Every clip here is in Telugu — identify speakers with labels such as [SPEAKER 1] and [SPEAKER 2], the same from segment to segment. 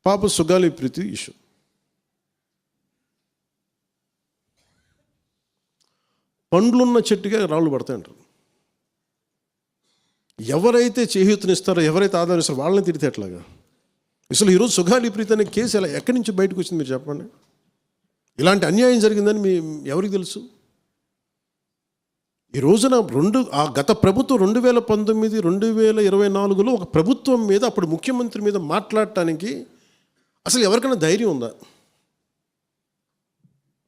[SPEAKER 1] పాప సుగాలి ప్రీతి ఇష్యూ. పండ్లున్న చెట్టుగా రాళ్ళు పడతాయంటారు. ఎవరైతే చేయూతనిస్తారో, ఎవరైతే ఆదరిస్తారో వాళ్ళని తిడితే ఎట్లాగా? అసలు ఈరోజు సుగాలి ప్రీతి అనే కేసు ఎలా ఎక్కడి నుంచి బయటకు వచ్చింది మీరు చెప్పండి. ఇలాంటి అన్యాయం జరిగిందని ఎవరికి తెలుసు? ఈ రోజున గత ప్రభుత్వం 2019, 2024లో ఒక ప్రభుత్వం మీద, అప్పుడు ముఖ్యమంత్రి మీద మాట్లాడటానికి అసలు ఎవరికైనా ధైర్యం ఉందా?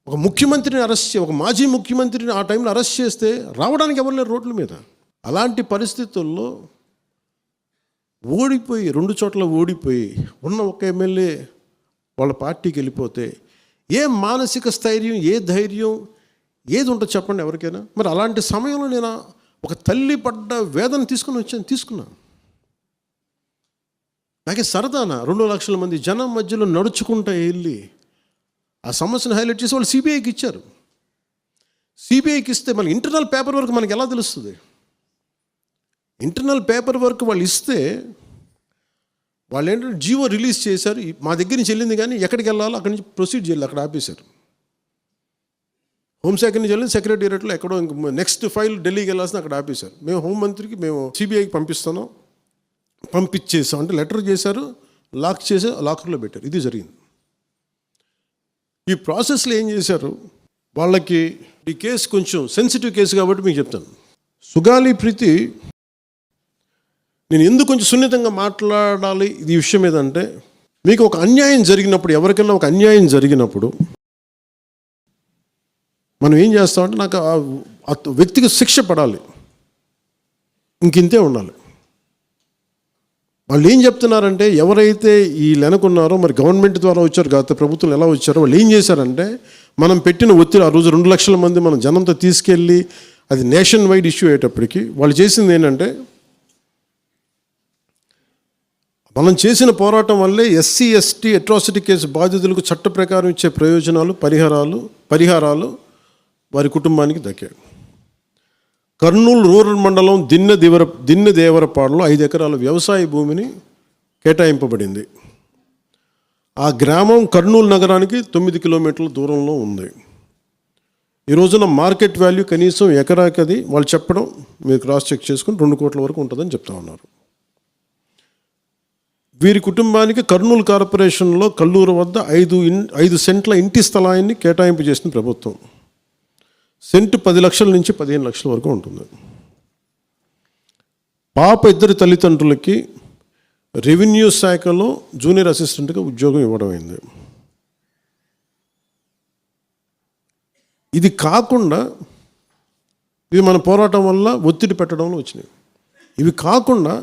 [SPEAKER 1] ఒక ముఖ్యమంత్రిని ఒక మాజీ ముఖ్యమంత్రిని ఆ టైంలో అరెస్ట్ చేస్తే రావడానికి ఎవరు లేరు రోడ్ల మీద. అలాంటి పరిస్థితుల్లో ఓడిపోయి 2 చోట్ల ఓడిపోయి ఉన్న ఒక ఎమ్మెల్యే వాళ్ళ పార్టీకి వెళ్ళిపోతే ఏ మానసిక స్థైర్యం, ఏ ధైర్యం, ఏది ఉంటుంది చెప్పండి ఎవరికైనా? మరి అలాంటి సమయంలో నేను ఒక తల్లి పడ్డ వేదన తీసుకున్నా. నాకే సరదానా 2 లక్షల మంది జనం మధ్యలో నడుచుకుంటూ వెళ్ళి ఆ సమస్యను హైలైట్ చేసి వాళ్ళు సిబిఐకి ఇచ్చారు. సిబిఐకి ఇస్తే మన ఇంటర్నల్ పేపర్ వర్క్ మనకి ఎలా తెలుస్తుంది? ఇంటర్నల్ పేపర్ వర్క్ వాళ్ళు ఇస్తే వాళ్ళు ఏంటంటే జీవో రిలీజ్ చేశారు. మా దగ్గర నుంచి వెళ్ళింది కానీ ఎక్కడికి వెళ్ళాలో అక్కడి నుంచి ప్రొసీడ్ చేయాలి, అక్కడ ఆపేశారు. హోంశాఖ నుంచి వెళ్ళింది సెక్రటేరియట్లో ఎక్కడో నెక్స్ట్ ఫైల్ ఢిల్లీకి వెళ్ళాల్సిన అక్కడ ఆపేశారు. మేము హోంమంత్రికి సిబిఐకి పంపించేసాం అంటే లెటర్ చేశారు, లాక్ చేసి లాకర్లో పెట్టారు. ఇది జరిగింది. ఈ ప్రాసెస్లో ఏం చేశారు, వాళ్ళకి ఈ కేసు కొంచెం సెన్సిటివ్ కేసు కాబట్టి మీకు చెప్తాను. సుగాలి ప్రీతి నేను ఎందుకు కొంచెం సున్నితంగా మాట్లాడాలి ఈ విషయం ఏదంటే, మీకు ఒక అన్యాయం జరిగినప్పుడు, ఎవరికైనా ఒక అన్యాయం జరిగినప్పుడు మనం ఏం చేస్తామంటే, నాకు ఆ వ్యక్తికి శిక్ష పడాలి, ఇంకింతే ఉండాలి. వాళ్ళు ఏం చెప్తున్నారంటే, ఎవరైతే ఈ వెనకున్నారో, మరి గవర్నమెంట్ ద్వారా వచ్చారు, గత ప్రభుత్వం ఎలా వచ్చారో, వాళ్ళు ఏం చేశారంటే, మనం పెట్టిన ఒత్తిడి, ఆ రోజు 2 లక్షల మంది మనం జనంతో తీసుకెళ్ళి అది నేషన్ వైడ్ ఇష్యూ అయ్యేటప్పటికి వాళ్ళు చేసింది ఏంటంటే, మనం చేసిన పోరాటం వల్లే ఎస్సీ ఎస్టీ అట్రాసిటీ కేసు బాధితులకు చట్ట ప్రకారం ఇచ్చే ప్రయోజనాలు, పరిహారాలు వారి కుటుంబానికి దక్కాయి. కర్నూలు రూరల్ మండలం దిన్నెదేవరపాడులో 5 ఎకరాల వ్యవసాయ భూమిని కేటాయింపబడింది. ఆ గ్రామం కర్నూలు నగరానికి 9 కిలోమీటర్ల దూరంలో ఉంది. ఈ రోజున మార్కెట్ వాల్యూ కనీసం ఎకరాకి అది వాళ్ళు చెప్పడం మీరు క్రాస్ చెక్ చేసుకుని 2 కోట్ల వరకు ఉంటుందని చెప్తా ఉన్నారు. వీరి కుటుంబానికి కర్నూలు కార్పొరేషన్లో కల్లూరు వద్ద 5 సెంట్ల ఇంటి స్థలాన్ని కేటాయింపు చేసిన ప్రభుత్వం. సెంటు 10 లక్షల నుంచి 15 లక్షల వరకు ఉంటుంది. పాప 2 తల్లిదండ్రులకి రెవెన్యూ శాఖలో జూనియర్ అసిస్టెంట్గా ఉద్యోగం ఇవ్వడం అయింది. ఇది కాకుండా ఇవి మన పోరాటం వల్ల ఒత్తిడి పెట్టడంలో వచ్చినాయి. ఇవి కాకుండా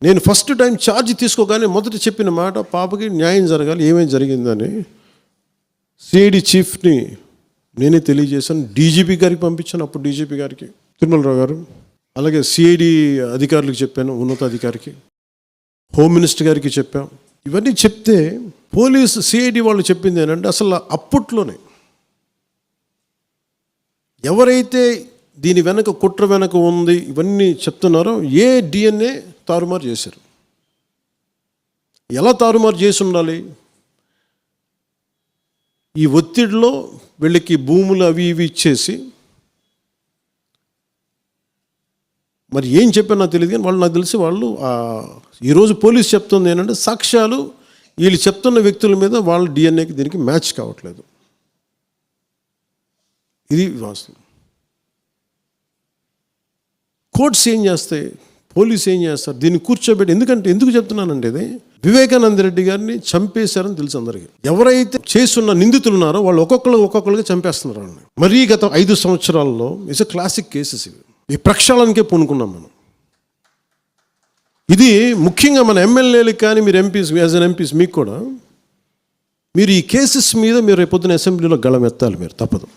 [SPEAKER 1] నేను ఫస్ట్ టైం ఛార్జ్ తీసుకోగానే మొదట చెప్పిన మాట, పాపకి న్యాయం జరగాలి, ఏమేమి జరిగిందని సిఐడి చీఫ్ని నేనే తెలియజేశాను. డీజీపీ గారికి పంపించాను, అప్పుడు డీజీపీ గారికి తిరుమలరావు గారు, అలాగే సిఐడి అధికారులకు చెప్పాను, ఉన్నతాధికారికి, హోమ్ మినిస్టర్ గారికి చెప్పాం. ఇవన్నీ చెప్తే పోలీసు సిఐడి వాళ్ళు చెప్పింది ఏంటంటే, అసలు అప్పట్లోనే ఎవరైతే దీని వెనక కుట్ర వెనక ఉంది ఇవన్నీ చెప్తున్నారో ఏ డిఎన్ఏ తారుమారు చేశారు. ఎలా తారుమారు చేసి ఉండాలి? ఈ ఒత్తిడిలో వీళ్ళకి భూములు అవి ఇవి ఇచ్చేసి, మరి ఏం చెప్పారు నాకు తెలియదు కానీ వాళ్ళు, నాకు తెలిసి వాళ్ళు ఈరోజు పోలీసు చెప్తుంది ఏంటంటే, సాక్ష్యాలు వీళ్ళు చెప్తున్న వ్యక్తుల మీద వాళ్ళ డిఎన్ఏకి దీనికి మ్యాచ్ కావట్లేదు. ఇది వాస్తవం. కోర్ట్స్ ఏం చేస్తాయి, పోలీసు ఏం చేస్తారు, దీన్ని కూర్చోబెట్టి. ఎందుకు చెప్తున్నానంటే, ఇది వివేకానంద రెడ్డి గారిని చంపేశారని తెలుసు అందరికీ. ఎవరైతే చేస్తున్న నిందితులు ఉన్నారో వాళ్ళు ఒక్కొక్కరుగా చంపేస్తున్నారు వాళ్ళని. మరీ గత 5 సంవత్సరాల్లో ఇట్స్ ఎ క్లాసిక్ కేసెస్ ఇవి. ఈ ప్రక్షాళనకే పూనుకున్నాం మనం. ఇది ముఖ్యంగా మన ఎమ్మెల్యేలకు కానీ, మీరు ఎంపీస్, యాజ్ అన్ ఎంపీస్ మీకు కూడా, మీరు ఈ కేసెస్ మీద మీరు రేపొద్దున అసెంబ్లీలో గళం ఎత్తాలి, మీరు తప్పదు.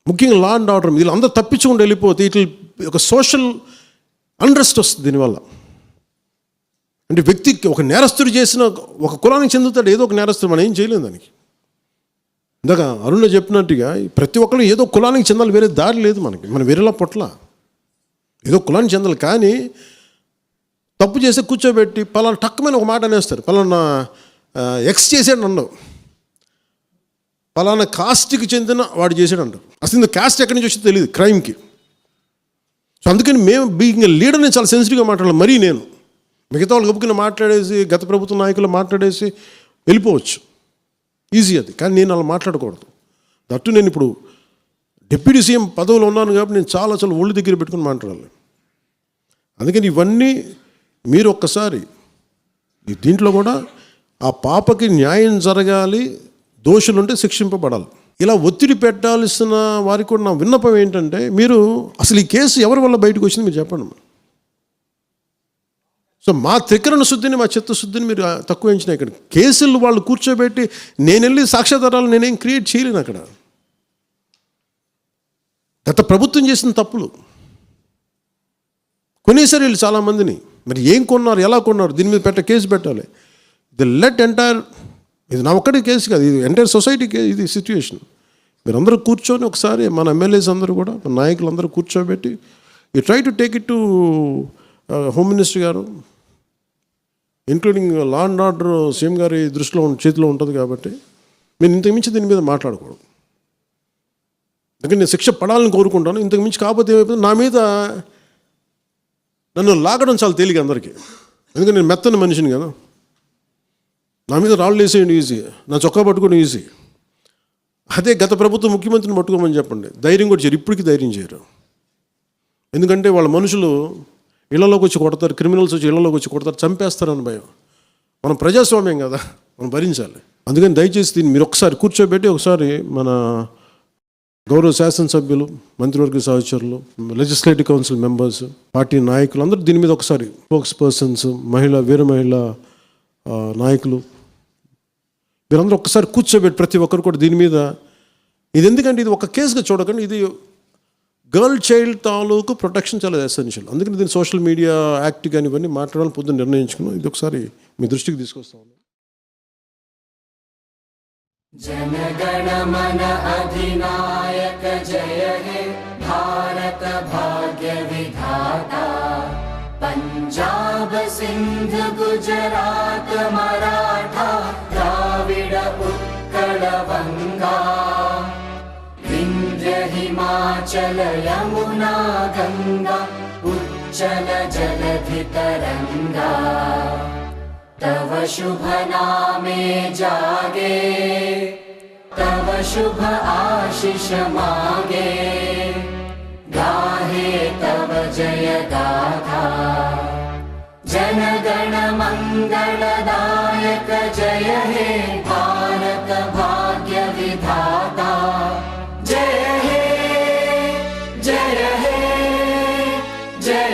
[SPEAKER 1] ముఖ్యంగా లా అండ్ ఆర్డర్, వీళ్ళు అందరూ తప్పించుకుంటూ వెళ్ళిపోతే ఇట్లా ఒక సోషల్ అన్రెస్ట్ వస్తుంది దీనివల్ల. అంటే వ్యక్తికి ఒక నేరస్తుడు చేసిన, ఒక కులానికి చెందుతాడు ఏదో ఒక నేరస్తుడు, మనం ఏం చేయలేము దానికి. ఇందాక అరుణ చెప్పినట్టుగా ప్రతి ఒక్కరు ఏదో కులానికి చెందాలి, వేరే దారి లేదు మనకి. మనం వేరేలా పొట్ల ఏదో కులానికి చెందాలి. కానీ తప్పు చేస్తే కూర్చోబెట్టి పలానా టక్కమైన ఒక మాట అనేస్తారు. పలానా ఎక్స్ చేసాడు అన్నావు, పలానా కాస్ట్కి చెందిన వాడు చేసాడు అంటారు. అసలు ఇంత కాస్ట్ ఎక్కడి నుంచి వచ్చిందో తెలియదు క్రైమ్కి. సో అందుకని మేము బీయింగ్ లీడర్ని చాలా సెన్సిటివ్గా మాట్లాడాలి. మరీ నేను మిగతా వాళ్ళు గబుక్కుని మాట్లాడేసి గత ప్రభుత్వ నాయకులు మాట్లాడేసి వెళ్ళిపోవచ్చు, ఈజీ అది. కానీ నేను అలా మాట్లాడకూడదు. దట్టు నేను ఇప్పుడు డిప్యూటీ సీఎం పదవిలో ఉన్నాను కాబట్టి నేను చాలా ఒళ్ళు దగ్గర పెట్టుకుని మాట్లాడాలి. అందుకని ఇవన్నీ మీరు ఒక్కసారి దీంట్లో కూడా ఆ పాపకి న్యాయం జరగాలి, దోషులుంటే శిక్షింపబడాలి. ఇలా ఒత్తిడి పెట్టాల్సిన వారికి కూడా నా విన్నపం ఏంటంటే, మీరు అసలు ఈ కేసు ఎవరి వల్ల బయటకు వచ్చింది మీరు చెప్పండి. సో మా త్రికరణ శుద్ధిని, మా చిత్తశుద్ధిని మీరు తక్కువ ఎంచిన. ఇక్కడ కేసులు వాళ్ళు కూర్చోబెట్టి నేను వెళ్ళి సాక్ష్యాధారాలు నేనేం క్రియేట్ చేయలేను. అక్కడ గత ప్రభుత్వం చేసిన తప్పులు కొనేసారు వీళ్ళు చాలామందిని. మరి ఏం కొన్నారు, ఎలా కొన్నారు, దీని మీద కేసు పెట్టాలి. ది లెట్ ఎంటైర్, ఇది నా ఒక్కటి కేసు కాదు, ఇది ఎంటైర్ సొసైటీకి ఇది సిచ్యువేషన్. మీరందరూ కూర్చొని ఒకసారి మన ఎమ్మెల్యేస్ అందరూ కూడా, మన నాయకులందరూ కూర్చోబెట్టి you try to take it to home minister గారు, including law and order CM గారి దృష్టిలో చేతిలో ఉంటుంది కాబట్టి నేను ఇంతకుమించి దీని మీద మాట్లాడకూడదు. అందుకని నేను శిక్ష పడాలని కోరుకుంటాను. ఇంతకుమించి కాకపోతే ఏమైపోతుంది, నా మీద నన్ను లాగడం చాలా తేలిక అందరికీ. ఎందుకంటే నేను మెత్తని మనిషిని కదా, నా మీద రాళ్ళు వేసేయండి ఈజీ, నా చొక్కా పట్టుకోవడం ఈజీ. అదే గత ప్రభుత్వం ముఖ్యమంత్రిని పట్టుకోమని చెప్పండి, ధైర్యం కూడా చేయరు, ఇప్పటికీ ధైర్యం చేయరు. ఎందుకంటే వాళ్ళ మనుషులు ఇళ్లలోకి వచ్చి కొడతారు, క్రిమినల్స్ వచ్చి ఇళ్లలోకి వచ్చి కొడతారు, చంపేస్తారని భయం. మనం ప్రజాస్వామ్యం కదా, మనం భరించాలి. అందుకని దయచేసి దీన్ని మీరు ఒకసారి కూర్చోబెట్టి ఒకసారి మన గౌరవ శాసనసభ్యులు, మంత్రివర్గ సహచరులు, లెజిస్లేటివ్ కౌన్సిల్ మెంబర్స్, పార్టీ నాయకులు అందరూ దీని మీద ఒకసారి, స్పోక్స్ పర్సన్స్, వీర మహిళా నాయకులు, మీరందరూ ఒక్కసారి కూర్చోబెట్టి ప్రతి ఒక్కరు కూడా దీని మీద, ఇది ఎందుకంటే ఇది ఒక కేసుగా చూడకండి, ఇది గర్ల్ చైల్డ్ తాలూకు ప్రొటెక్షన్ చాలా ఎసెన్షియల్. అందుకని దీన్ని సోషల్ మీడియా యాక్ట్ కానీ ఇవన్నీ మాట్లాడాలని పొద్దున్న నిర్ణయించుకున్నాం. ఇది ఒకసారి మీ దృష్టికి తీసుకొస్తా ఉన్నాం.
[SPEAKER 2] जनगण मन अधिनायक जय हे भारत भाग्य विधाता, पंजाब सिंध गुजरात मराठा द्राविड उत्कल बंगा, विंध्य हिमाचल यमुना गंगा उच्चल जलधि तरंगा, तव शुभ नामे जागे, तव शुभ आशीष मागे, गाहे तव जय गाथा, जनगण मंगलदायक जय हे भारत भाग्य विधाता, जय हे जय हे जय